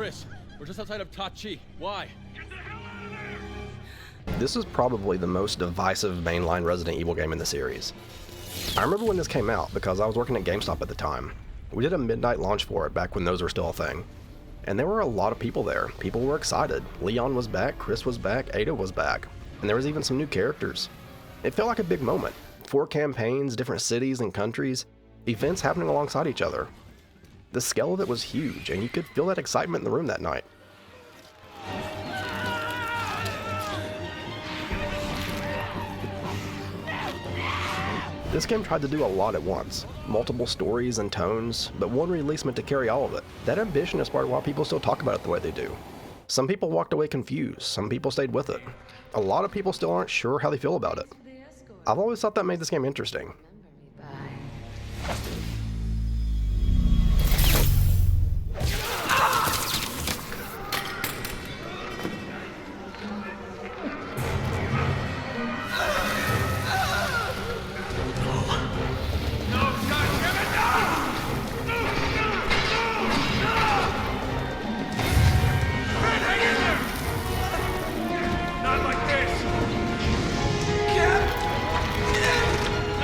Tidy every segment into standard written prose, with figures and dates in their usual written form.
Chris, we're just outside of Tachi. Why? This is probably the most divisive mainline Resident Evil game in the series. I remember when this came out because I was working at GameStop at the time. We did a midnight launch for it back when those were still a thing. And there were a lot of people there. People were excited. Leon was back, Chris was back, Ada was back. And there was even some new characters. It felt like a big moment. 4 campaigns, different cities and countries, events happening alongside each other. The scale of it was huge, and you could feel that excitement in the room that night. This game tried to do a lot at once, multiple stories and tones, but one release meant to carry all of it. That ambition is part of why people still talk about it the way they do. Some people walked away confused, some people stayed with it. A lot of people still aren't sure how they feel about it. I've always thought that made this game interesting.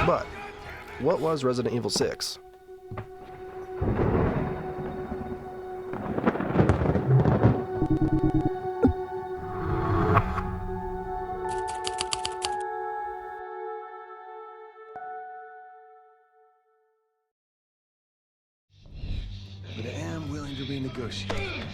But what was Resident Evil 6? But I am willing to renegotiate.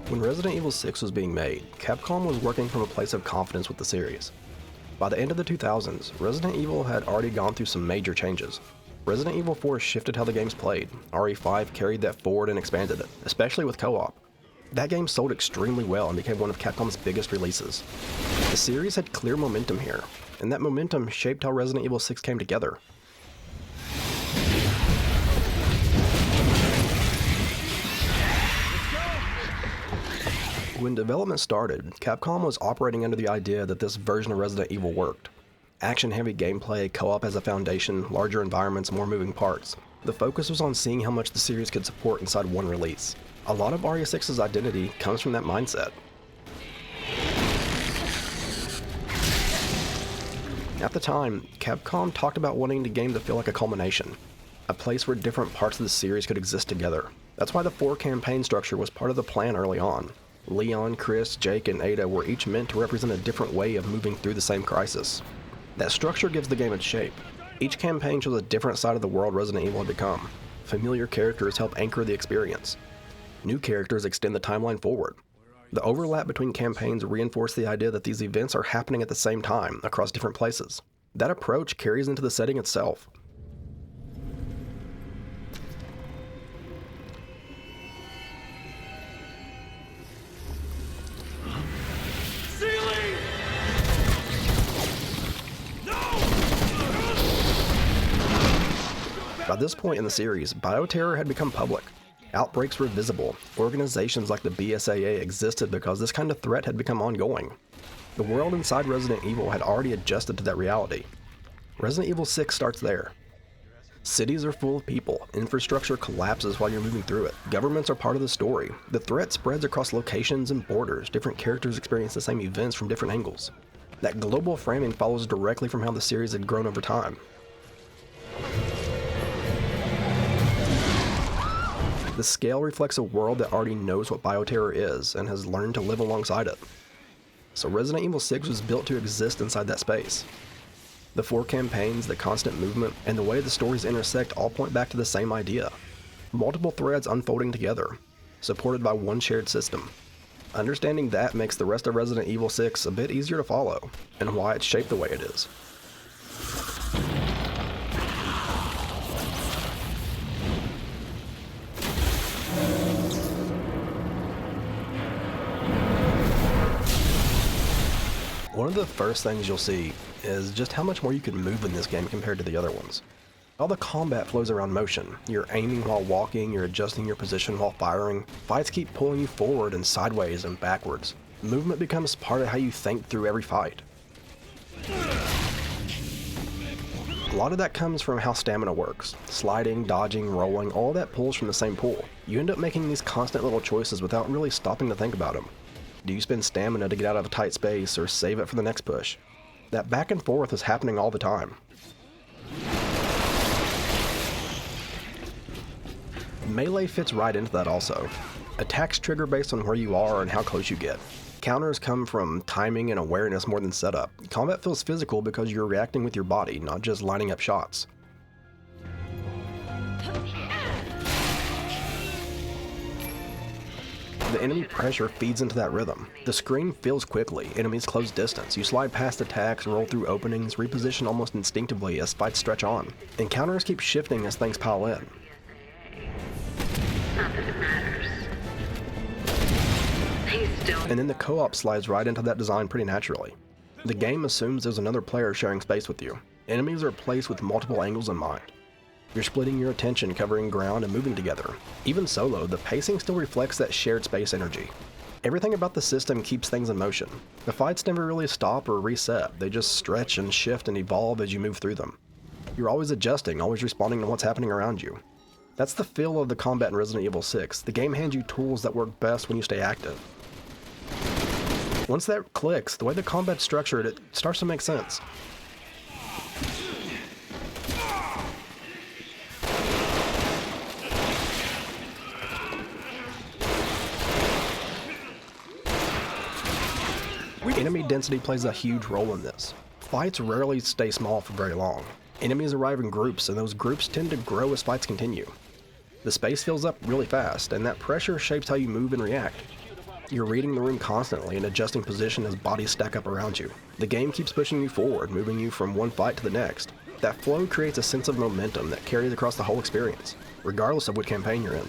When Resident Evil 6 was being made, Capcom was working from a place of confidence with the series. By the end of the 2000s, Resident Evil had already gone through some major changes. Resident Evil 4 shifted how the game's played. RE5 carried that forward and expanded it, especially with co-op. That game sold extremely well and became one of Capcom's biggest releases. The series had clear momentum here, and that momentum shaped how Resident Evil 6 came together. When development started, Capcom was operating under the idea that this version of Resident Evil worked. Action-heavy gameplay, co-op as a foundation, larger environments, more moving parts. The focus was on seeing how much the series could support inside one release. A lot of RE6's identity comes from that mindset. At the time, Capcom talked about wanting the game to feel like a culmination, a place where different parts of the series could exist together. That's why the 4 campaign structure was part of the plan early on. Leon, Chris, Jake, and Ada were each meant to represent a different way of moving through the same crisis. That structure gives the game its shape. Each campaign shows a different side of the world Resident Evil had become. Familiar characters help anchor the experience. New characters extend the timeline forward. The overlap between campaigns reinforce the idea that these events are happening at the same time, across different places. That approach carries into the setting itself. By this point in the series, bioterror had become public. Outbreaks were visible. Organizations like the BSAA existed because this kind of threat had become ongoing. The world inside Resident Evil had already adjusted to that reality. Resident Evil 6 starts there. Cities are full of people. Infrastructure collapses while you're moving through it. Governments are part of the story. The threat spreads across locations and borders. Different characters experience the same events from different angles. That global framing follows directly from how the series had grown over time. The scale reflects a world that already knows what bioterror is and has learned to live alongside it. So Resident Evil 6 was built to exist inside that space. The 4 campaigns, the constant movement, and the way the stories intersect all point back to the same idea. Multiple threads unfolding together, supported by one shared system. Understanding that makes the rest of Resident Evil 6 a bit easier to follow, and why it's shaped the way it is. One of the first things you'll see is just how much more you can move in this game compared to the other ones. All the combat flows around motion. You're aiming while walking, you're adjusting your position while firing. Fights keep pulling you forward and sideways and backwards. Movement becomes part of how you think through every fight. A lot of that comes from how stamina works. Sliding, dodging, rolling, all that pulls from the same pool. You end up making these constant little choices without really stopping to think about them. Do you spend stamina to get out of a tight space or save it for the next push? That back and forth is happening all the time. Melee fits right into that also. Attacks trigger based on where you are and how close you get. Counters come from timing and awareness more than setup. Combat feels physical because you're reacting with your body, not just lining up shots. The enemy pressure feeds into that rhythm. The screen fills quickly, enemies close distance, you slide past attacks, roll through openings, reposition almost instinctively as fights stretch on. Encounters keep shifting as things pile in. Not that it matters. And then the co-op slides right into that design pretty naturally. The game assumes there's another player sharing space with you. Enemies are placed with multiple angles in mind. You're splitting your attention, covering ground, and moving together. Even solo, the pacing still reflects that shared space energy. Everything about the system keeps things in motion. The fights never really stop or reset, they just stretch and shift and evolve as you move through them. You're always adjusting, always responding to what's happening around you. That's the feel of the combat in Resident Evil 6. The game hands you tools that work best when you stay active. Once that clicks, the way the combat's structured, it starts to make sense. Enemy density plays a huge role in this. Fights rarely stay small for very long. Enemies arrive in groups, and those groups tend to grow as fights continue. The space fills up really fast, and that pressure shapes how you move and react. You're reading the room constantly and adjusting position as bodies stack up around you. The game keeps pushing you forward, moving you from one fight to the next. That flow creates a sense of momentum that carries across the whole experience, regardless of what campaign you're in.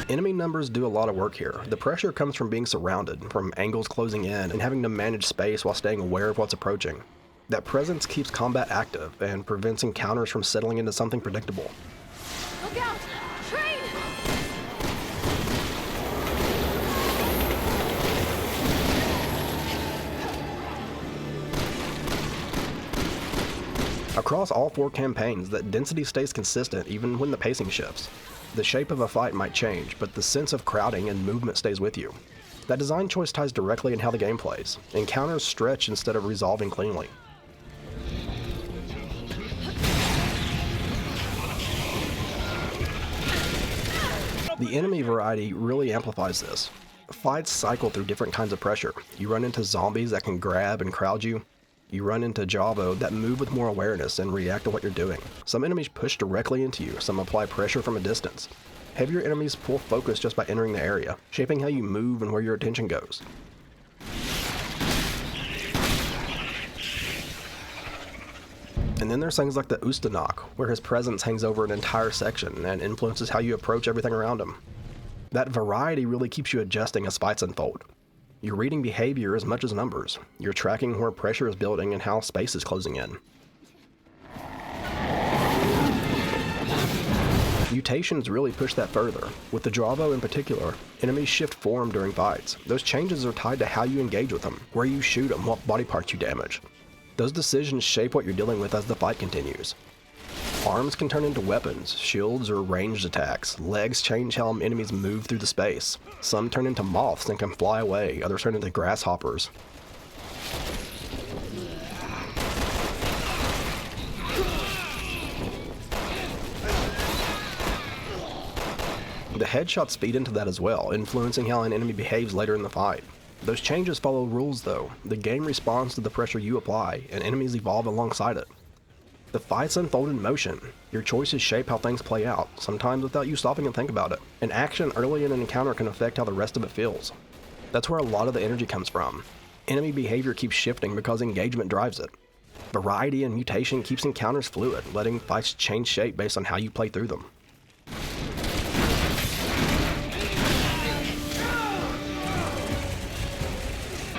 Enemy numbers do a lot of work here. The pressure comes from being surrounded, from angles closing in, and having to manage space while staying aware of what's approaching. That presence keeps combat active and prevents encounters from settling into something predictable. Look out! Train! Across all 4 campaigns, that density stays consistent even when the pacing shifts. The shape of a fight might change, but the sense of crowding and movement stays with you. That design choice ties directly in how the game plays. Encounters stretch instead of resolving cleanly. The enemy variety really amplifies this. Fights cycle through different kinds of pressure. You run into zombies that can grab and crowd you. You run into Javo that move with more awareness and react to what you're doing. Some enemies push directly into you, some apply pressure from a distance. Heavier enemies pull focus just by entering the area, shaping how you move and where your attention goes. And then there's things like the Ustanok, where his presence hangs over an entire section and influences how you approach everything around him. That variety really keeps you adjusting as fights unfold. You're reading behavior as much as numbers. You're tracking where pressure is building and how space is closing in. Mutations really push that further. With the Javo in particular, enemies shift form during fights. Those changes are tied to how you engage with them, where you shoot them, what body parts you damage. Those decisions shape what you're dealing with as the fight continues. Arms can turn into weapons, shields, or ranged attacks. Legs change how enemies move through the space. Some turn into moths and can fly away, others turn into grasshoppers. The headshots feed into that as well, influencing how an enemy behaves later in the fight. Those changes follow rules though. The game responds to the pressure you apply, and enemies evolve alongside it. The fights unfold in motion. Your choices shape how things play out, sometimes without you stopping and think about it. An action early in an encounter can affect how the rest of it feels. That's where a lot of the energy comes from. Enemy behavior keeps shifting because engagement drives it. Variety and mutation keeps encounters fluid, letting fights change shape based on how you play through them.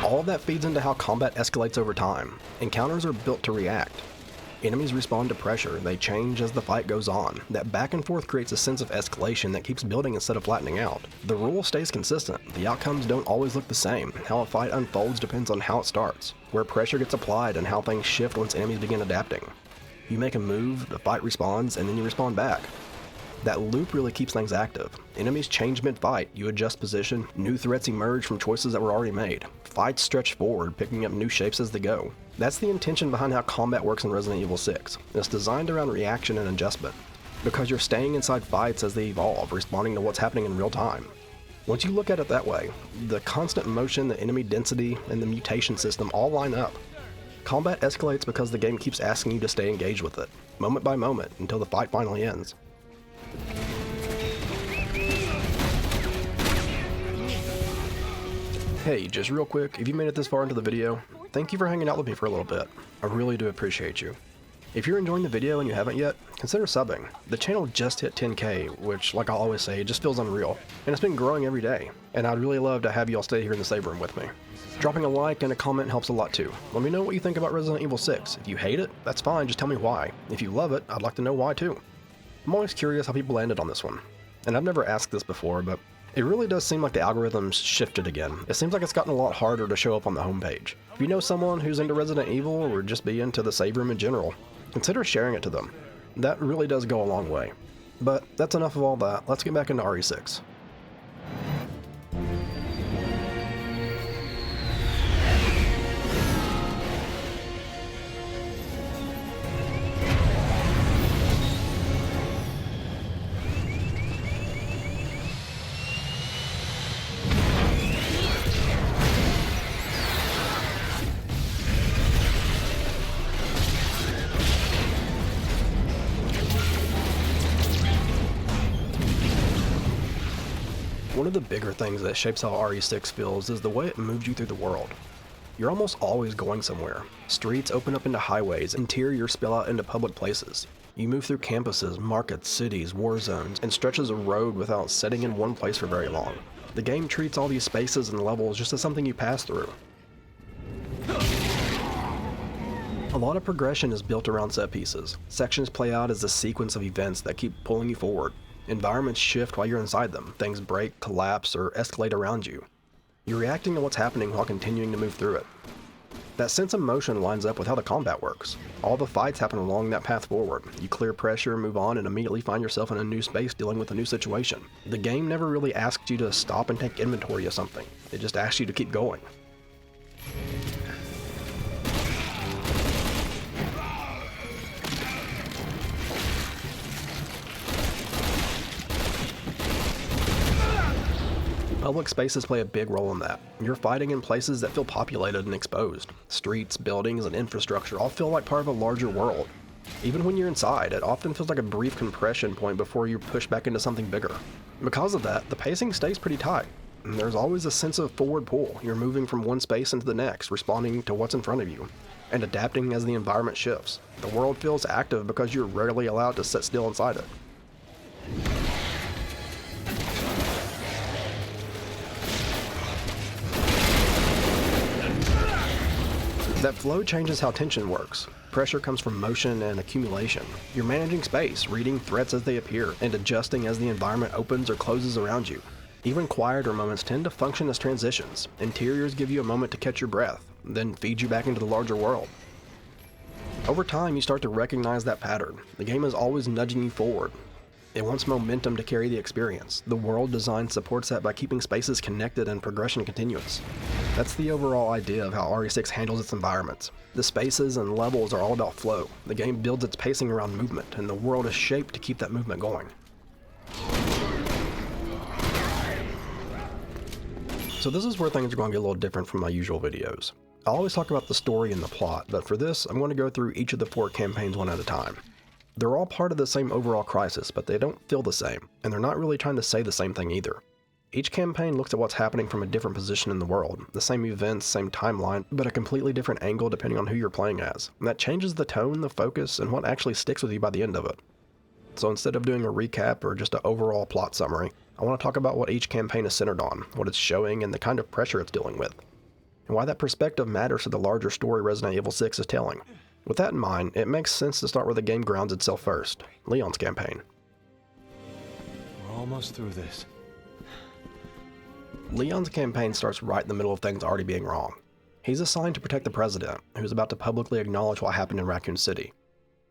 All of that feeds into how combat escalates over time. Encounters are built to react. Enemies respond to pressure, they change as the fight goes on. That back and forth creates a sense of escalation that keeps building instead of flattening out. The rule stays consistent, the outcomes don't always look the same. How a fight unfolds depends on how it starts, where pressure gets applied, and how things shift once enemies begin adapting. You make a move, the fight responds, and then you respond back. That loop really keeps things active. Enemies change mid-fight, you adjust position, new threats emerge from choices that were already made. Fights stretch forward, picking up new shapes as they go. That's the intention behind how combat works in Resident Evil 6. It's designed around reaction and adjustment, because you're staying inside fights as they evolve, responding to what's happening in real time. Once you look at it that way, the constant motion, the enemy density, and the mutation system all line up. Combat escalates because the game keeps asking you to stay engaged with it, moment by moment, until the fight finally ends. Hey, just real quick, if you made it this far into the video, thank you for hanging out with me for a little bit. I really do appreciate you. If you're enjoying the video and you haven't yet, consider subbing. The channel just hit 10K, which, like I always say, just feels unreal. And it's been growing every day, and I'd really love to have you all stay here in the save room with me. Dropping a like and a comment helps a lot too. Let me know what you think about Resident Evil 6. If you hate it, that's fine, just tell me why. If you love it, I'd like to know why too. I'm always curious how people landed on this one. And I've never asked this before, but it really does seem like the algorithm's shifted again. It seems like it's gotten a lot harder to show up on the homepage. If you know someone who's into Resident Evil or just be into the save room in general, consider sharing it to them. That really does go a long way. But that's enough of all that. Let's get back into RE6. One of the bigger things that shapes how RE6 feels is the way it moves you through the world. You're almost always going somewhere. Streets open up into highways, interiors spill out into public places. You move through campuses, markets, cities, war zones, and stretches of road without sitting in one place for very long. The game treats all these spaces and levels just as something you pass through. A lot of progression is built around set pieces. Sections play out as a sequence of events that keep pulling you forward. Environments shift while you're inside them. Things break, collapse, or escalate around you. You're reacting to what's happening while continuing to move through it. That sense of motion lines up with how the combat works. All the fights happen along that path forward. You clear pressure, move on, and immediately find yourself in a new space dealing with a new situation. The game never really asks you to stop and take inventory of something. It just asks you to keep going. Public spaces play a big role in that. You're fighting in places that feel populated and exposed. Streets, buildings, and infrastructure all feel like part of a larger world. Even when you're inside, it often feels like a brief compression point before you push back into something bigger. Because of that, the pacing stays pretty tight. And there's always a sense of forward pull. You're moving from one space into the next, responding to what's in front of you, and adapting as the environment shifts. The world feels active because you're rarely allowed to sit still inside it. That flow changes how tension works. Pressure comes from motion and accumulation. You're managing space, reading threats as they appear, and adjusting as the environment opens or closes around you. Even quieter moments tend to function as transitions. Interiors give you a moment to catch your breath, then feed you back into the larger world. Over time, you start to recognize that pattern. The game is always nudging you forward. It wants momentum to carry the experience. The world design supports that by keeping spaces connected and progression continuous. That's the overall idea of how RE6 handles its environments. The spaces and levels are all about flow. The game builds its pacing around movement, and the world is shaped to keep that movement going. So this is where things are going to get a little different from my usual videos. I always talk about the story and the plot, but for this, I'm going to go through each of the 4 campaigns one at a time. They're all part of the same overall crisis, but they don't feel the same, and they're not really trying to say the same thing either. Each campaign looks at what's happening from a different position in the world, the same events, same timeline, but a completely different angle depending on who you're playing as. And that changes the tone, the focus, and what actually sticks with you by the end of it. So instead of doing a recap or just an overall plot summary, I want to talk about what each campaign is centered on, what it's showing, and the kind of pressure it's dealing with. and why that perspective matters to the larger story Resident Evil 6 is telling. With that in mind, it makes sense to start where the game grounds itself first, Leon's campaign. We're almost through this. Leon's campaign starts right in the middle of things already being wrong. He's assigned to protect the president, who's about to publicly acknowledge what happened in Raccoon City.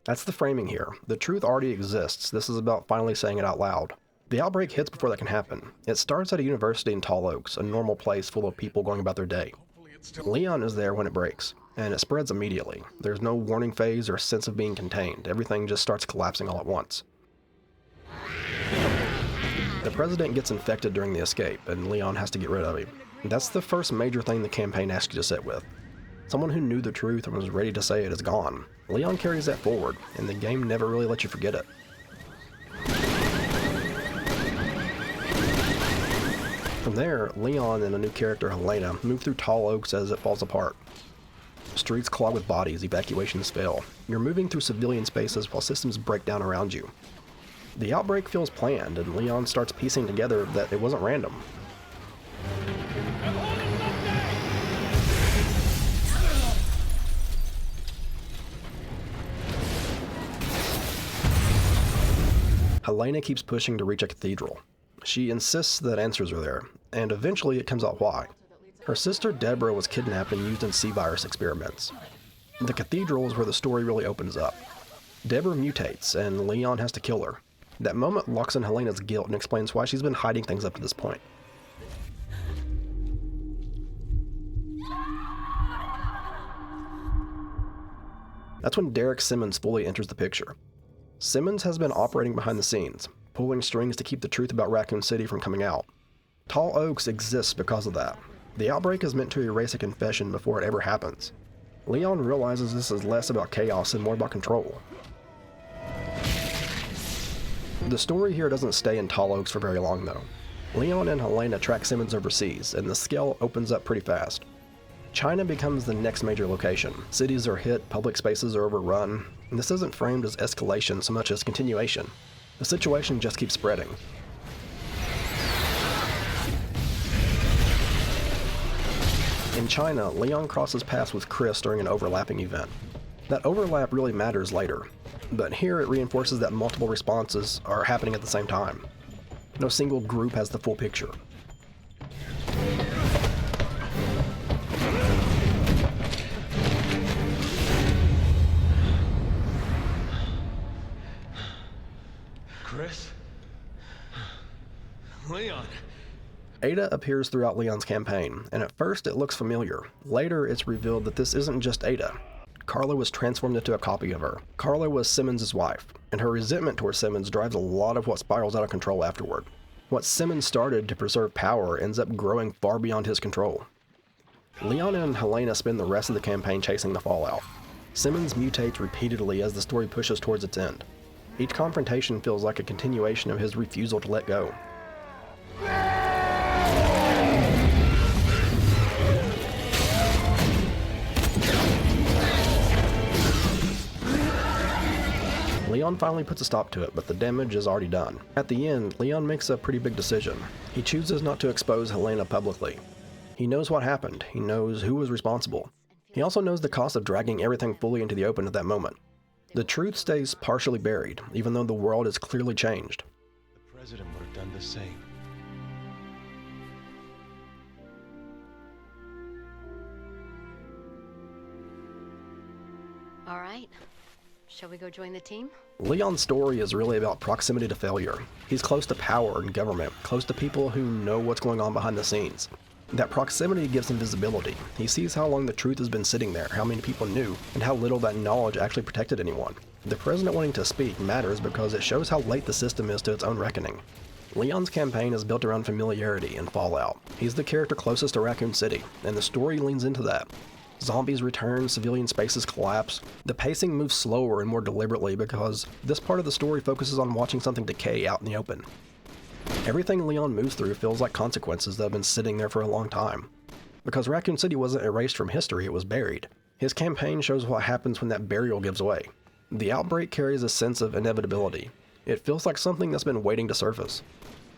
That's the framing here. The truth already exists. This is about finally saying it out loud. The outbreak hits before that can happen. It starts at a university in Tall Oaks, a normal place full of people going about their day. Leon is there when it breaks, and it spreads immediately. There's no warning phase or sense of being contained. Everything just starts collapsing all at once. The president gets infected during the escape, and Leon has to get rid of him. That's the first major thing the campaign asks you to sit with. Someone who knew the truth and was ready to say it is gone. Leon carries that forward, and the game never really lets you forget it. From there, Leon and a new character, Helena, move through Tall Oaks as it falls apart. Streets clog with bodies, evacuations fail. You're moving through civilian spaces while systems break down around you. The outbreak feels planned, and Leon starts piecing together that it wasn't random. Helena keeps pushing to reach a cathedral. She insists that answers are there, and eventually it comes out why. Her sister Deborah was kidnapped and used in C-virus experiments. The cathedral is where the story really opens up. Deborah mutates, and Leon has to kill her. That moment locks in Helena's guilt and explains why she's been hiding things up to this point. That's when Derek Simmons fully enters the picture. Simmons has been operating behind the scenes, pulling strings to keep the truth about Raccoon City from coming out. Tall Oaks exists because of that. The outbreak is meant to erase a confession before it ever happens. Leon realizes this is less about chaos and more about control. The story here doesn't stay in Tall Oaks for very long though. Leon and Helena track Simmons overseas, and the scale opens up pretty fast. China becomes the next major location. Cities are hit, public spaces are overrun, and this isn't framed as escalation so much as continuation. The situation just keeps spreading. In China, Leon crosses paths with Chris during an overlapping event. That overlap really matters later, but here it reinforces that multiple responses are happening at the same time. No single group has the full picture. Chris? Leon? Ada appears throughout Leon's campaign, and at first it looks familiar. Later, it's revealed that this isn't just Ada. Carla was transformed into a copy of her. Carla was Simmons' wife, and her resentment towards Simmons drives a lot of what spirals out of control afterward. What Simmons started to preserve power ends up growing far beyond his control. Leon and Helena spend the rest of the campaign chasing the fallout. Simmons mutates repeatedly as the story pushes towards its end. Each confrontation feels like a continuation of his refusal to let go. Leon finally puts a stop to it, but the damage is already done. At the end, Leon makes a pretty big decision. He chooses not to expose Helena publicly. He knows what happened. He knows who was responsible. He also knows the cost of dragging everything fully into the open at that moment. The truth stays partially buried, even though the world is clearly changed. The president would have done the same. All right. Shall we go join the team? Leon's story is really about proximity to failure. He's close to power and government, close to people who know what's going on behind the scenes. That proximity gives him visibility. He sees how long the truth has been sitting there, how many people knew, and how little that knowledge actually protected anyone. The president wanting to speak matters because it shows how late the system is to its own reckoning. Leon's campaign is built around familiarity and fallout. He's the character closest to Raccoon City, and the story leans into that. Zombies return, civilian spaces collapse. The pacing moves slower and more deliberately because this part of the story focuses on watching something decay out in the open. Everything Leon moves through feels like consequences that have been sitting there for a long time. Because Raccoon City wasn't erased from history, it was buried. His campaign shows what happens when that burial gives way. The outbreak carries a sense of inevitability. It feels like something that's been waiting to surface.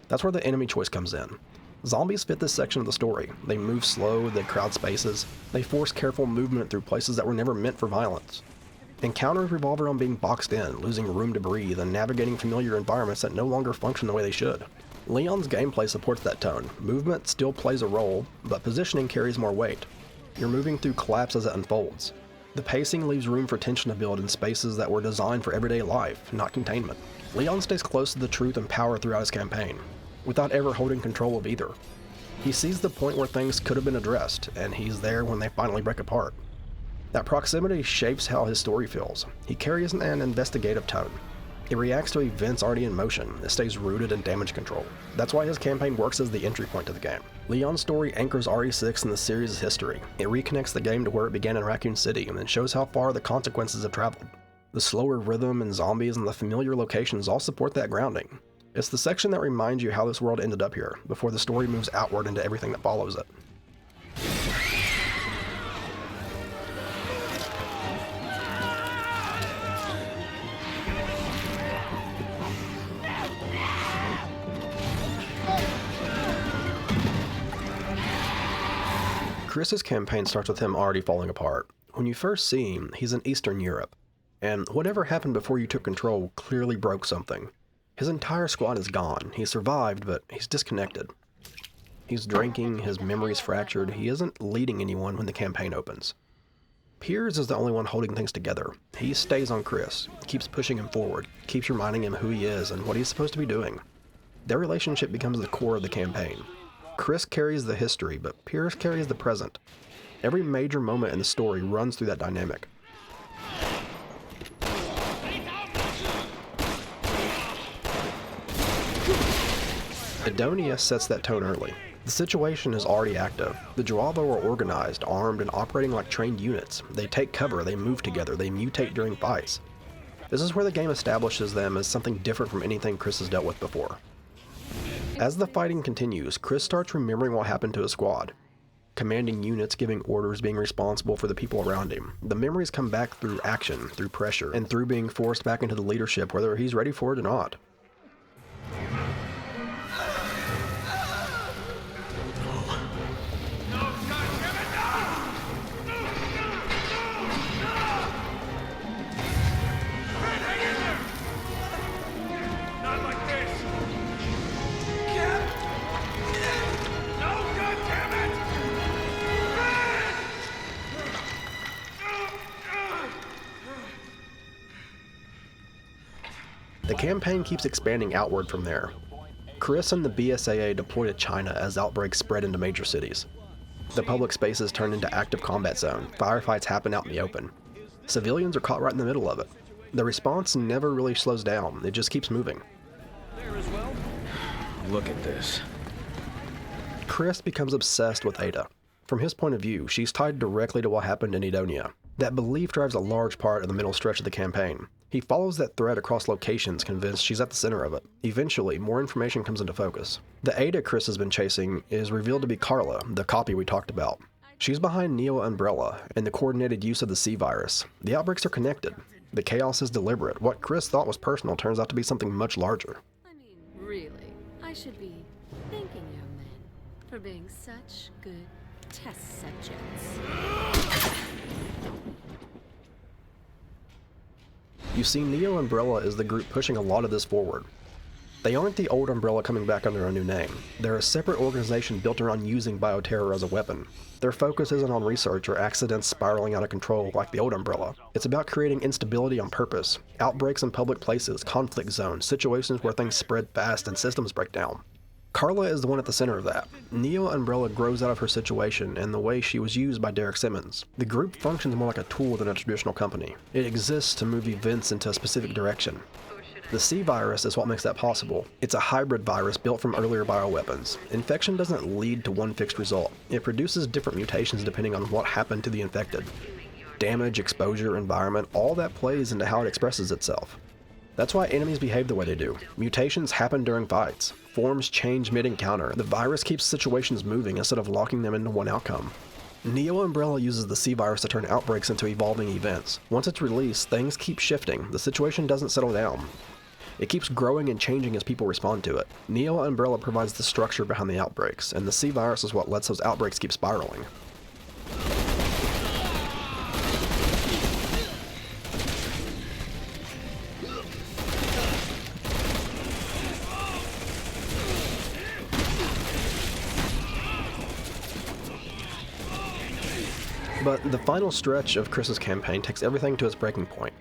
That's where the enemy choice comes in. Zombies fit this section of the story. They move slow, they crowd spaces, they force careful movement through places that were never meant for violence. Encounters revolve around being boxed in, losing room to breathe, and navigating familiar environments that no longer function the way they should. Leon's gameplay supports that tone. Movement still plays a role, but positioning carries more weight. You're moving through collapse as it unfolds. The pacing leaves room for tension to build in spaces that were designed for everyday life, not containment. Leon stays close to the truth and power throughout his campaign, without ever holding control of either. He sees the point where things could have been addressed, and he's there when they finally break apart. That proximity shapes how his story feels. He carries an investigative tone. It reacts to events already in motion. It stays rooted in damage control. That's why his campaign works as the entry point to the game. Leon's story anchors RE6 in the series' history. It reconnects the game to where it began in Raccoon City and then shows how far the consequences have traveled. The slower rhythm and zombies and the familiar locations all support that grounding. It's the section that reminds you how this world ended up here, before the story moves outward into everything that follows it. Chris's campaign starts with him already falling apart. When you first see him, he's in Eastern Europe, and whatever happened before you took control clearly broke something. His entire squad is gone. He survived, but he's disconnected. He's drinking, his memory's fractured, he isn't leading anyone when the campaign opens. Piers is the only one holding things together. He stays on Chris, keeps pushing him forward, keeps reminding him who he is and what he's supposed to be doing. Their relationship becomes the core of the campaign. Chris carries the history, but Piers carries the present. Every major moment in the story runs through that dynamic. Edonia sets that tone early. The situation is already active. The Joavo are organized, armed, and operating like trained units. They take cover, they move together, they mutate during fights. This is where the game establishes them as something different from anything Chris has dealt with before. As the fighting continues, Chris starts remembering what happened to his squad. Commanding units, giving orders, being responsible for the people around him. The memories come back through action, through pressure, and through being forced back into the leadership whether he's ready for it or not. The campaign keeps expanding outward from there. Chris and the BSAA deploy to China as outbreaks spread into major cities. The public spaces turn into active combat zone. Firefights happen out in the open. Civilians are caught right in the middle of it. The response never really slows down. It just keeps moving. Look at this. Chris becomes obsessed with Ada. From his point of view, she's tied directly to what happened in Edonia. That belief drives a large part of the middle stretch of the campaign. He follows that thread across locations, convinced she's at the center of it. Eventually, more information comes into focus. The Ada Chris has been chasing is revealed to be Carla, the copy we talked about. She's behind Neo Umbrella and the coordinated use of the C-virus. The outbreaks are connected. The chaos is deliberate. What Chris thought was personal turns out to be something much larger. I mean, really, I should be thanking young men for being such good test subjects. You see, Neo Umbrella is the group pushing a lot of this forward. They aren't the old Umbrella coming back under a new name. They're a separate organization built around using bioterror as a weapon. Their focus isn't on research or accidents spiraling out of control like the old Umbrella. It's about creating instability on purpose, outbreaks in public places, conflict zones, situations where things spread fast and systems break down. Carla is the one at the center of that. Neo Umbrella grows out of her situation and the way she was used by Derek Simmons. The group functions more like a tool than a traditional company. It exists to move events into a specific direction. The C-virus is what makes that possible. It's a hybrid virus built from earlier bioweapons. Infection doesn't lead to one fixed result. It produces different mutations depending on what happened to the infected. Damage, exposure, environment, all that plays into how it expresses itself. That's why enemies behave the way they do. Mutations happen during fights. Forms change mid-encounter. The virus keeps situations moving instead of locking them into one outcome. Neo Umbrella uses the C-virus to turn outbreaks into evolving events. Once it's released, things keep shifting. The situation doesn't settle down. It keeps growing and changing as people respond to it. Neo Umbrella provides the structure behind the outbreaks, and the C virus is what lets those outbreaks keep spiraling. But the final stretch of Chris's campaign takes everything to its breaking point.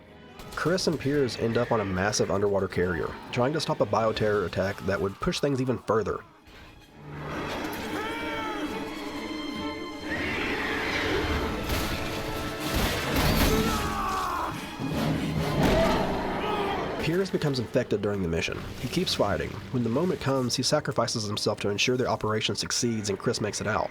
Chris and Piers end up on a massive underwater carrier, trying to stop a bioterror attack that would push things even further. Piers becomes infected during the mission. He keeps fighting. When the moment comes, he sacrifices himself to ensure their operation succeeds and Chris makes it out.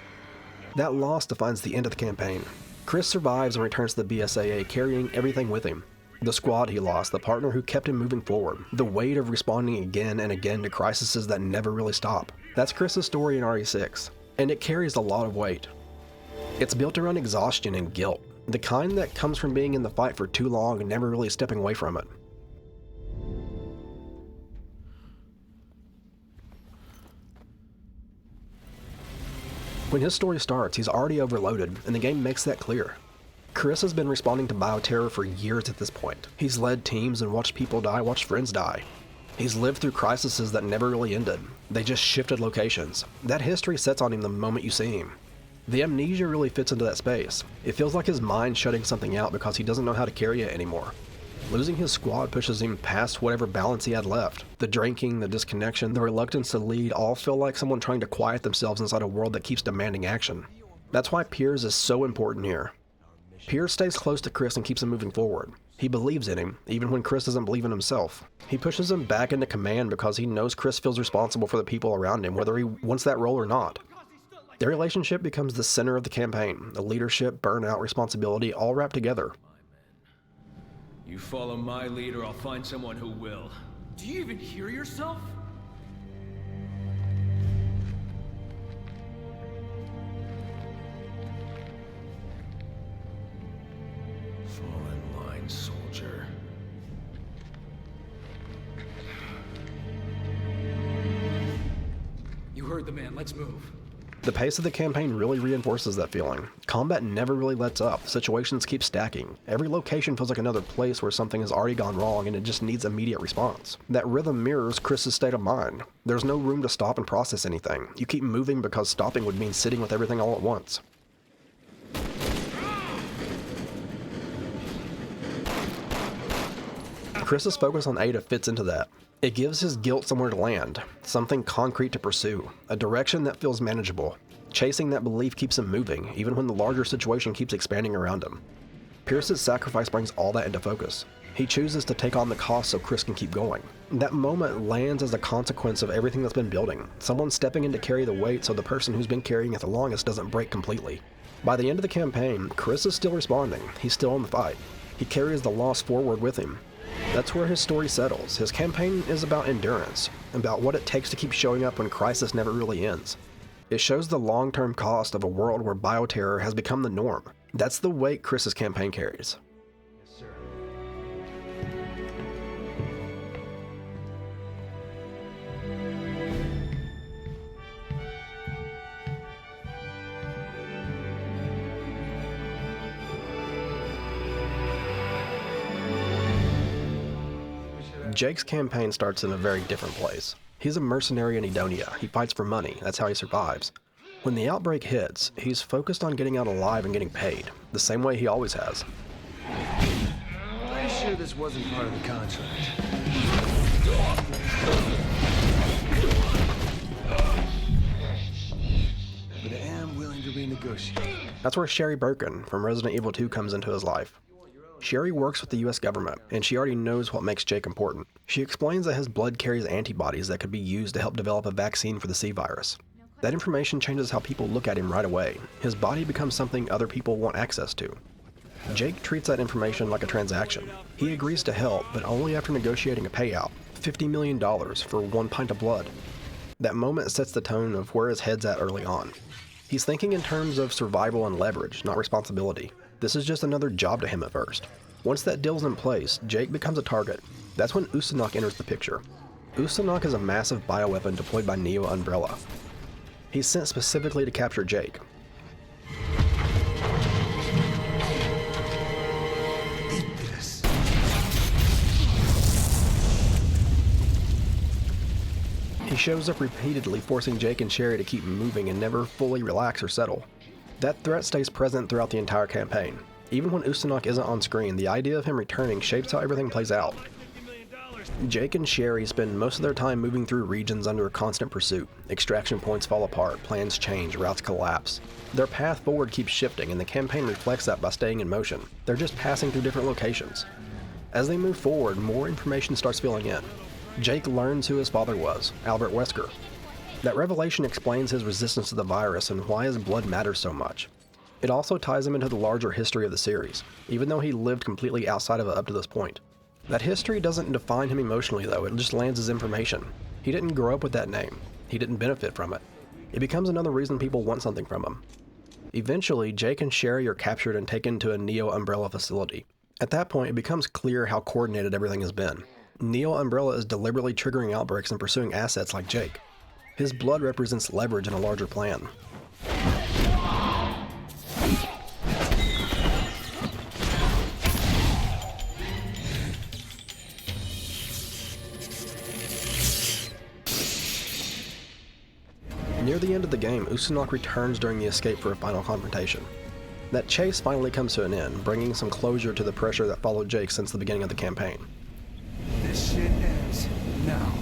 That loss defines the end of the campaign. Chris survives and returns to the BSAA carrying everything with him. The squad he lost, the partner who kept him moving forward, the weight of responding again and again to crises that never really stop. That's Chris's story in RE6, and it carries a lot of weight. It's built around exhaustion and guilt, the kind that comes from being in the fight for too long and never really stepping away from it. When his story starts, he's already overloaded, and the game makes that clear. Chris has been responding to bioterror for years at this point. He's led teams and watched people die, watched friends die. He's lived through crises that never really ended. They just shifted locations. That history sets on him the moment you see him. The amnesia really fits into that space. It feels like his mind shutting something out because he doesn't know how to carry it anymore. Losing his squad pushes him past whatever balance he had left. The drinking, the disconnection, the reluctance to lead all feel like someone trying to quiet themselves inside a world that keeps demanding action. That's why Piers is so important here. Piers stays close to Chris and keeps him moving forward. He believes in him, even when Chris doesn't believe in himself. He pushes him back into command because he knows Chris feels responsible for the people around him, whether he wants that role or not. Their relationship becomes the center of the campaign, the leadership, burnout, responsibility, all wrapped together. You follow my lead or I'll find someone who will. Do you even hear yourself? Fall in line, soldier. You heard the man, let's move. The pace of the campaign really reinforces that feeling. Combat never really lets up, situations keep stacking. Every location feels like another place where something has already gone wrong and it just needs immediate response. That rhythm mirrors Chris's state of mind. There's no room to stop and process anything. You keep moving because stopping would mean sitting with everything all at once. Chris's focus on Ada fits into that. It gives his guilt somewhere to land, something concrete to pursue, a direction that feels manageable. Chasing that belief keeps him moving, even when the larger situation keeps expanding around him. Pierce's sacrifice brings all that into focus. He chooses to take on the cost so Chris can keep going. That moment lands as a consequence of everything that's been building. Someone stepping in to carry the weight so the person who's been carrying it the longest doesn't break completely. By the end of the campaign, Chris is still responding. He's still in the fight. He carries the loss forward with him. That's where his story settles. His campaign is about endurance, about what it takes to keep showing up when crisis never really ends. It shows the long-term cost of a world where bioterror has become the norm. That's the weight Chris's campaign carries. Yes, sir. Jake's campaign starts in a very different place. He's a mercenary in Edonia. He fights for money. That's how he survives. When the outbreak hits, he's focused on getting out alive and getting paid, the same way he always has. Pretty sure this wasn't part of the contract. But I am willing to renegotiate. That's where Sherry Birkin from Resident Evil 2 comes into his life. Sherry works with the US government, and she already knows what makes Jake important. She explains that his blood carries antibodies that could be used to help develop a vaccine for the C virus. That information changes how people look at him right away. His body becomes something other people want access to. Jake treats that information like a transaction. He agrees to help, but only after negotiating a payout, $50 million for 1 pint of blood. That moment sets the tone of where his head's at early on. He's thinking in terms of survival and leverage, not responsibility. This is just another job to him at first. Once that deal's in place, Jake becomes a target. That's when Usanok enters the picture. Usanok is a massive bioweapon deployed by Neo Umbrella. He's sent specifically to capture Jake. Eat this. He shows up repeatedly, forcing Jake and Sherry to keep moving and never fully relax or settle. That threat stays present throughout the entire campaign. Even when Usanok isn't on screen, the idea of him returning shapes how everything plays out. Jake and Sherry spend most of their time moving through regions under constant pursuit. Extraction points fall apart, plans change, routes collapse. Their path forward keeps shifting, and the campaign reflects that by staying in motion. They're just passing through different locations. As they move forward, more information starts filling in. Jake learns who his father was, Albert Wesker. That revelation explains his resistance to the virus and why his blood matters so much. It also ties him into the larger history of the series, even though he lived completely outside of it up to this point. That history doesn't define him emotionally though, it just lands as information. He didn't grow up with that name. He didn't benefit from it. It becomes another reason people want something from him. Eventually, Jake and Sherry are captured and taken to a Neo Umbrella facility. At that point, it becomes clear how coordinated everything has been. Neo Umbrella is deliberately triggering outbreaks and pursuing assets like Jake. His blood represents leverage in a larger plan. Near the end of the game, Usanok returns during the escape for a final confrontation. That chase finally comes to an end, bringing some closure to the pressure that followed Jake since the beginning of the campaign. This shit ends now.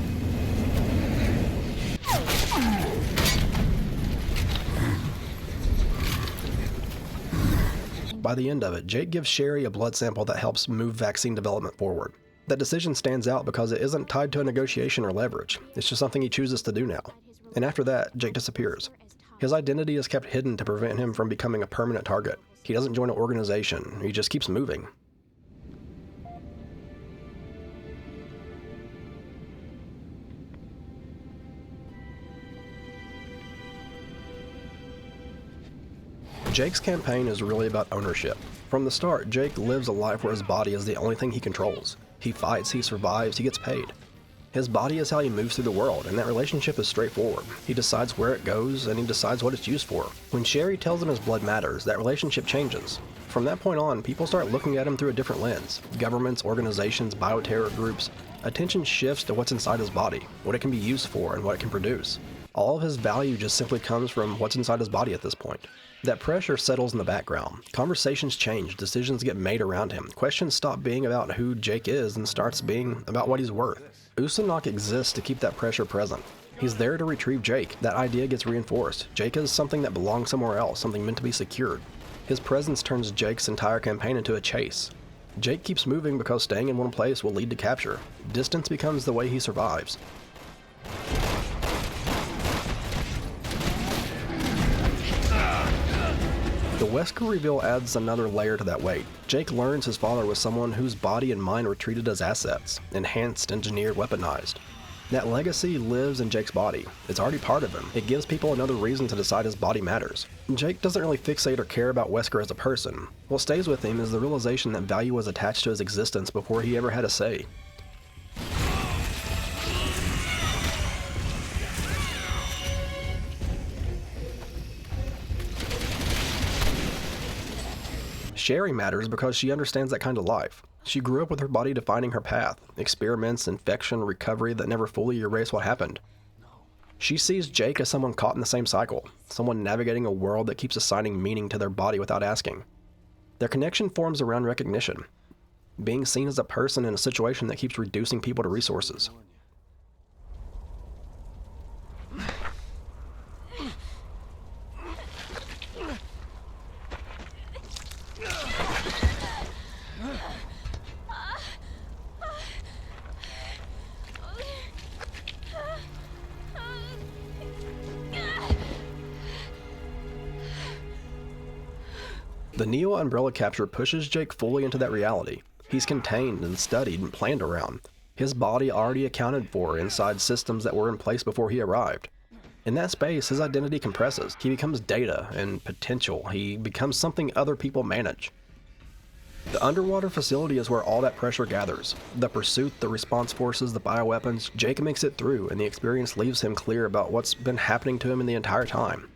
By the end of it, Jake gives Sherry a blood sample that helps move vaccine development forward. That decision stands out because it isn't tied to a negotiation or leverage. It's just something he chooses to do now. And after that, Jake disappears. His identity is kept hidden to prevent him from becoming a permanent target. He doesn't join an organization, he just keeps moving. Jake's campaign is really about ownership. From the start, Jake lives a life where his body is the only thing he controls. He fights, he survives, he gets paid. His body is how he moves through the world, and that relationship is straightforward. He decides where it goes, and he decides what it's used for. When Sherry tells him his blood matters, that relationship changes. From that point on, people start looking at him through a different lens. Governments, organizations, bioterror groups. Attention shifts to what's inside his body, what it can be used for, and what it can produce. All of his value just simply comes from what's inside his body at this point. That pressure settles in the background. Conversations change, decisions get made around him. Questions stop being about who Jake is and starts being about what he's worth. Usanok exists to keep that pressure present. He's there to retrieve Jake. That idea gets reinforced. Jake is something that belongs somewhere else, something meant to be secured. His presence turns Jake's entire campaign into a chase. Jake keeps moving because staying in one place will lead to capture. Distance becomes the way he survives. The Wesker reveal adds another layer to that weight. Jake learns his father was someone whose body and mind were treated as assets, enhanced, engineered, weaponized. That legacy lives in Jake's body. It's already part of him. It gives people another reason to decide his body matters. Jake doesn't really fixate or care about Wesker as a person. What stays with him is the realization that value was attached to his existence before he ever had a say. Sherry matters because she understands that kind of life. She grew up with her body defining her path, experiments, infection, recovery that never fully erase what happened. She sees Jake as someone caught in the same cycle, someone navigating a world that keeps assigning meaning to their body without asking. Their connection forms around recognition, being seen as a person in a situation that keeps reducing people to resources. The Neo Umbrella capture pushes Jake fully into that reality. He's contained and studied and planned around. His body already accounted for inside systems that were in place before he arrived. In that space, his identity compresses. He becomes data and potential. He becomes something other people manage. The underwater facility is where all that pressure gathers. The pursuit, the response forces, the bioweapons, Jake makes it through, and the experience leaves him clear about what's been happening to him in the entire time.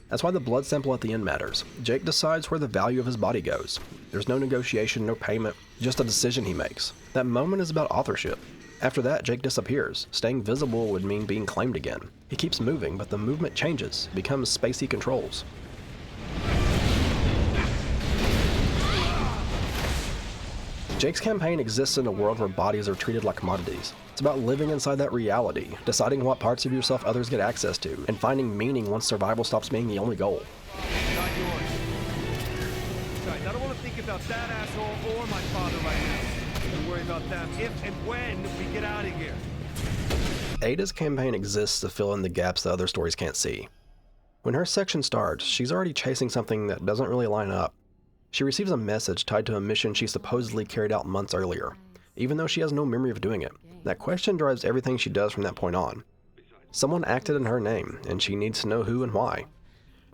That's why the blood sample at the end matters. Jake decides where the value of his body goes. There's no negotiation, no payment, just a decision he makes. That moment is about authorship. After that, Jake disappears. Staying visible would mean being claimed again. He keeps moving, but the movement changes, becomes space he controls. Jake's campaign exists in a world where bodies are treated like commodities. It's about living inside that reality, deciding what parts of yourself others get access to, and finding meaning once survival stops being the only goal. Not yours. Guys, I don't want to think about that asshole or my father right now. We'll worry about them if and when we get out of here. Ada's campaign exists to fill in the gaps that other stories can't see. When her section starts, she's already chasing something that doesn't really line up. She receives a message tied to a mission she supposedly carried out months earlier, even though she has no memory of doing it. That question drives everything she does from that point on. Someone acted in her name, and she needs to know who and why.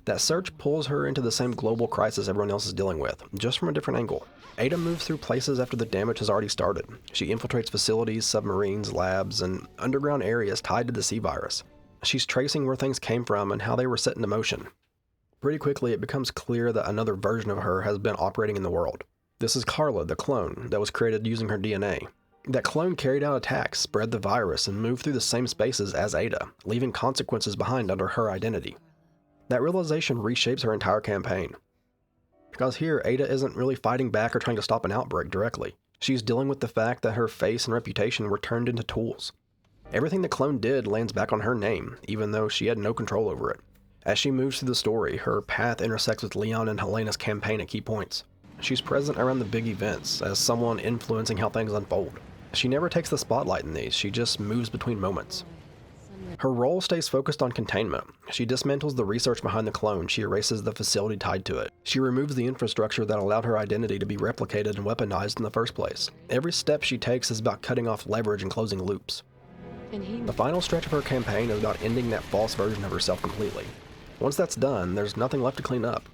That search pulls her into the same global crisis everyone else is dealing with, just from a different angle. Ada moves through places after the damage has already started. She infiltrates facilities, submarines, labs, and underground areas tied to the C virus. She's tracing where things came from and how they were set into motion. Pretty quickly, it becomes clear that another version of her has been operating in the world. This is Carla, the clone, that was created using her DNA. That clone carried out attacks, spread the virus, and moved through the same spaces as Ada, leaving consequences behind under her identity. That realization reshapes her entire campaign. Because here, Ada isn't really fighting back or trying to stop an outbreak directly. She's dealing with the fact that her face and reputation were turned into tools. Everything the clone did lands back on her name, even though she had no control over it. As she moves through the story, her path intersects with Leon and Helena's campaign at key points. She's present around the big events, as someone influencing how things unfold. She never takes the spotlight in these, she just moves between moments. Her role stays focused on containment. She dismantles the research behind the clone, she erases the facility tied to it. She removes the infrastructure that allowed her identity to be replicated and weaponized in the first place. Every step she takes is about cutting off leverage and closing loops. The final stretch of her campaign is about ending that false version of herself completely. Once that's done, there's nothing left to clean up.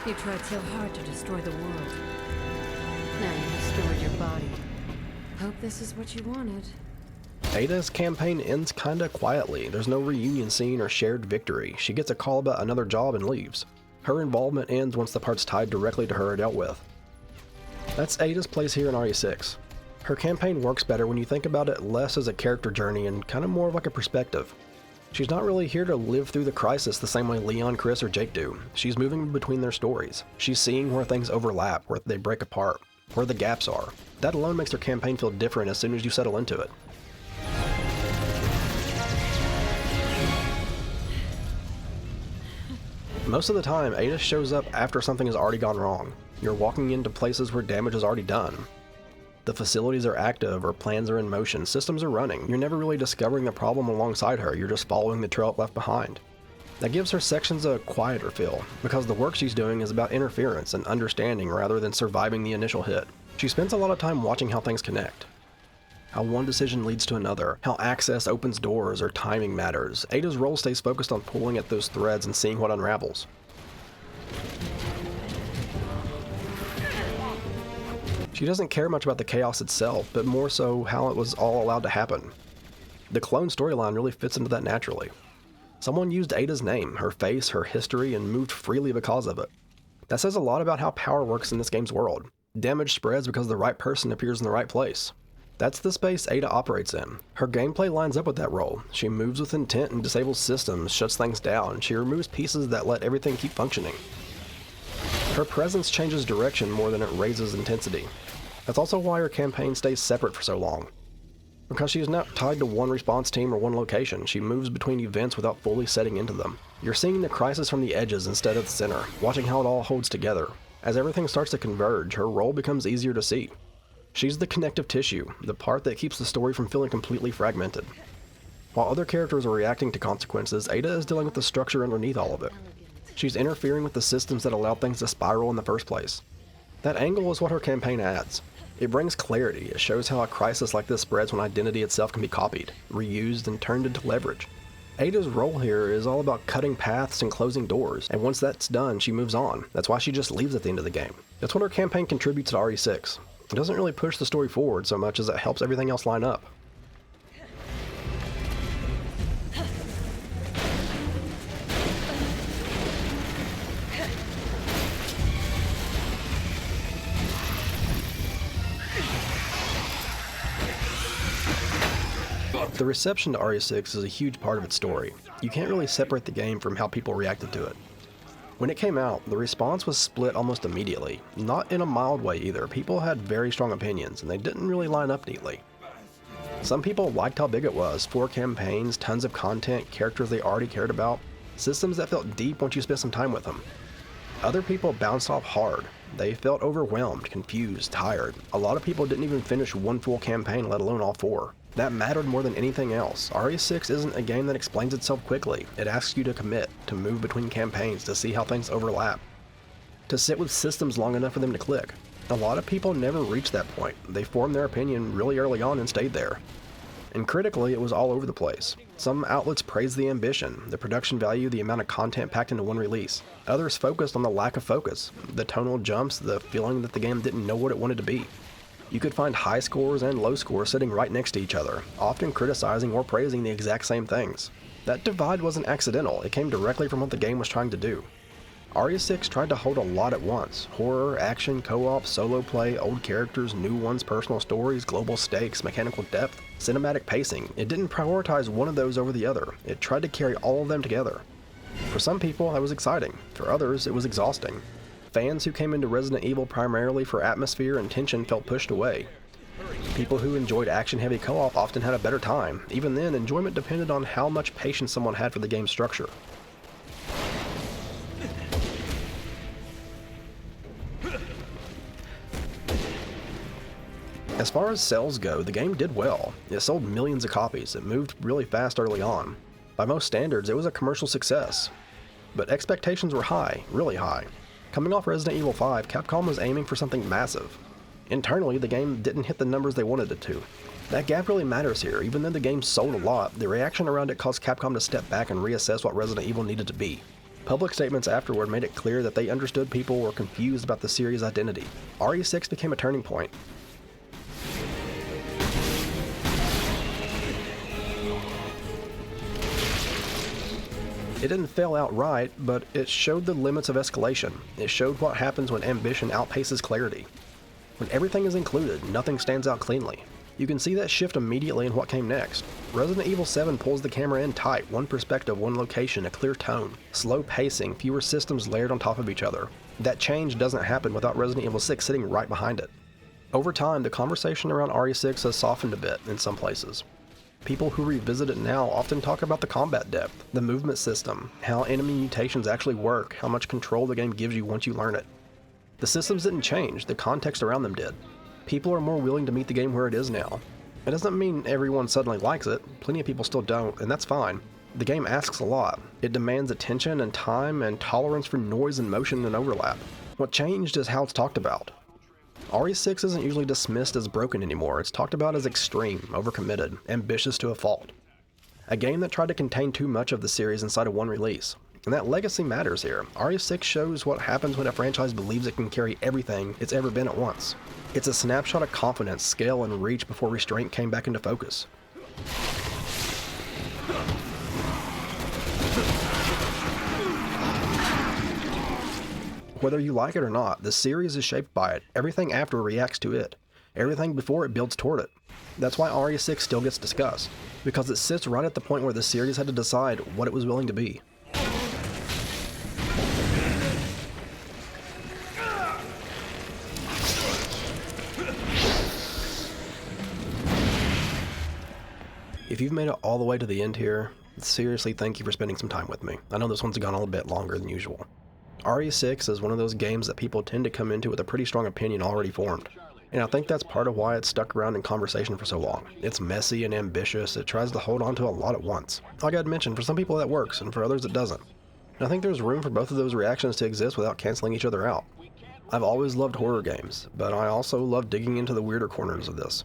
You tried so hard to destroy the world. Now you destroyed your body. Hope this is what you wanted. Ada's campaign ends kinda quietly. There's no reunion scene or shared victory. She gets a call about another job and leaves. Her involvement ends once the parts tied directly to her are dealt with. That's Ada's place here in RE6. Her campaign works better when you think about it less as a character journey and kind of more of like a perspective. She's not really here to live through the crisis the same way Leon, Chris, or Jake do. She's moving between their stories. She's seeing where things overlap, where they break apart, where the gaps are. That alone makes her campaign feel different as soon as you settle into it. Most of the time, Ada shows up after something has already gone wrong. You're walking into places where damage is already done. The facilities are active or plans are in motion, systems are running. You're never really discovering the problem alongside her, you're just following the trail it left behind. That gives her sections a quieter feel, because the work she's doing is about interference and understanding rather than surviving the initial hit. She spends a lot of time watching how things connect. How one decision leads to another, how access opens doors or timing matters. Ada's role stays focused on pulling at those threads and seeing what unravels. She doesn't care much about the chaos itself, but more so how it was all allowed to happen. The clone storyline really fits into that naturally. Someone used Ada's name, her face, her history, and moved freely because of it. That says a lot about how power works in this game's world. Damage spreads because the right person appears in the right place. That's the space Ada operates in. Her gameplay lines up with that role. She moves with intent and disables systems, shuts things down. She removes pieces that let everything keep functioning. Her presence changes direction more than it raises intensity. That's also why her campaign stays separate for so long. Because she is not tied to one response team or one location, she moves between events without fully setting into them. You're seeing the crisis from the edges instead of the center, watching how it all holds together. As everything starts to converge, her role becomes easier to see. She's the connective tissue, the part that keeps the story from feeling completely fragmented. While other characters are reacting to consequences, Ada is dealing with the structure underneath all of it. She's interfering with the systems that allowed things to spiral in the first place. That angle is what her campaign adds. It brings clarity. It shows how a crisis like this spreads when identity itself can be copied, reused, and turned into leverage. Ada's role here is all about cutting paths and closing doors, and once that's done, she moves on. That's why she just leaves at the end of the game. That's what her campaign contributes to RE6. It doesn't really push the story forward so much as it helps everything else line up. The reception to RE6 is a huge part of its story. You can't really separate the game from how people reacted to it. When it came out, the response was split almost immediately. Not in a mild way either. People had very strong opinions, and they didn't really line up neatly. Some people liked how big it was, 4 campaigns, tons of content, characters they already cared about, systems that felt deep once you spent some time with them. Other people bounced off hard. They felt overwhelmed, confused, tired. A lot of people didn't even finish 1 full campaign, let alone all 4. That mattered more than anything else. RE6 isn't a game that explains itself quickly. It asks you to commit, to move between campaigns, to see how things overlap, to sit with systems long enough for them to click. A lot of people never reached that point. They formed their opinion really early on and stayed there. And critically, it was all over the place. Some outlets praised the ambition, the production value, the amount of content packed into one release. Others focused on the lack of focus, the tonal jumps, the feeling that the game didn't know what it wanted to be. You could find high scores and low scores sitting right next to each other, often criticizing or praising the exact same things. That divide wasn't accidental, it came directly from what the game was trying to do. RE6 tried to hold a lot at once: horror, action, co-op, solo play, old characters, new ones, personal stories, global stakes, mechanical depth, cinematic pacing. It didn't prioritize one of those over the other, it tried to carry all of them together. For some people, that was exciting. For others, it was exhausting. Fans who came into Resident Evil primarily for atmosphere and tension felt pushed away. People who enjoyed action-heavy co-op often had a better time. Even then, enjoyment depended on how much patience someone had for the game's structure. As far as sales go, the game did well. It sold millions of copies. It moved really fast early on. By most standards, it was a commercial success. But expectations were high, really high. Coming off Resident Evil 5, Capcom was aiming for something massive. Internally, the game didn't hit the numbers they wanted it to. That gap really matters here. Even though the game sold a lot, the reaction around it caused Capcom to step back and reassess what Resident Evil needed to be. Public statements afterward made it clear that they understood people were confused about the series' identity. RE6 became a turning point. It didn't fail outright, but it showed the limits of escalation. It showed what happens when ambition outpaces clarity. When everything is included, nothing stands out cleanly. You can see that shift immediately in what came next. Resident Evil 7 pulls the camera in tight, one perspective, one location, a clear tone, slow pacing, fewer systems layered on top of each other. That change doesn't happen without Resident Evil 6 sitting right behind it. Over time, the conversation around RE6 has softened a bit in some places. People who revisit it now often talk about the combat depth, the movement system, how enemy mutations actually work, how much control the game gives you once you learn it. The systems didn't change, the context around them did. People are more willing to meet the game where it is now. It doesn't mean everyone suddenly likes it, plenty of people still don't, and that's fine. The game asks a lot. It demands attention and time and tolerance for noise and motion and overlap. What changed is how it's talked about. RE6 isn't usually dismissed as broken anymore. It's talked about as extreme, overcommitted, ambitious to a fault. A game that tried to contain too much of the series inside of one release. And that legacy matters here. RE6 shows what happens when a franchise believes it can carry everything it's ever been at once. It's a snapshot of confidence, scale, and reach before restraint came back into focus. Whether you like it or not, the series is shaped by it. Everything after reacts to it. Everything before it builds toward it. That's why RE6 still gets discussed, because it sits right at the point where the series had to decide what it was willing to be. If you've made it all the way to the end here, seriously thank you for spending some time with me. I know this one's gone a little bit longer than usual. RE6 is one of those games that people tend to come into with a pretty strong opinion already formed. And I think that's part of why it's stuck around in conversation for so long. It's messy and ambitious, it tries to hold on to a lot at once. Like I'd mentioned, for some people that works, and for others it doesn't. And I think there's room for both of those reactions to exist without canceling each other out. I've always loved horror games, but I also love digging into the weirder corners of this.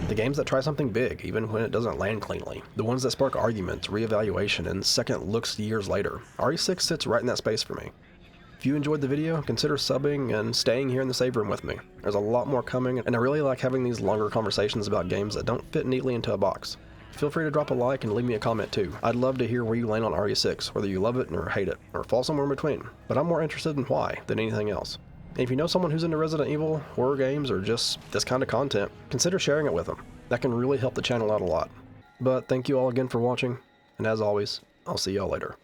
The games that try something big, even when it doesn't land cleanly. The ones that spark arguments, reevaluation, and second looks years later. RE6 sits right in that space for me. If you enjoyed the video, consider subbing and staying here in the save room with me. There's a lot more coming, and I really like having these longer conversations about games that don't fit neatly into a box. Feel free to drop a like and leave me a comment too. I'd love to hear where you land on RE6, whether you love it or hate it, or fall somewhere in between. But I'm more interested in why than anything else. And if you know someone who's into Resident Evil, horror games, or just this kind of content, consider sharing it with them. That can really help the channel out a lot. But thank you all again for watching, and as always, I'll see y'all later.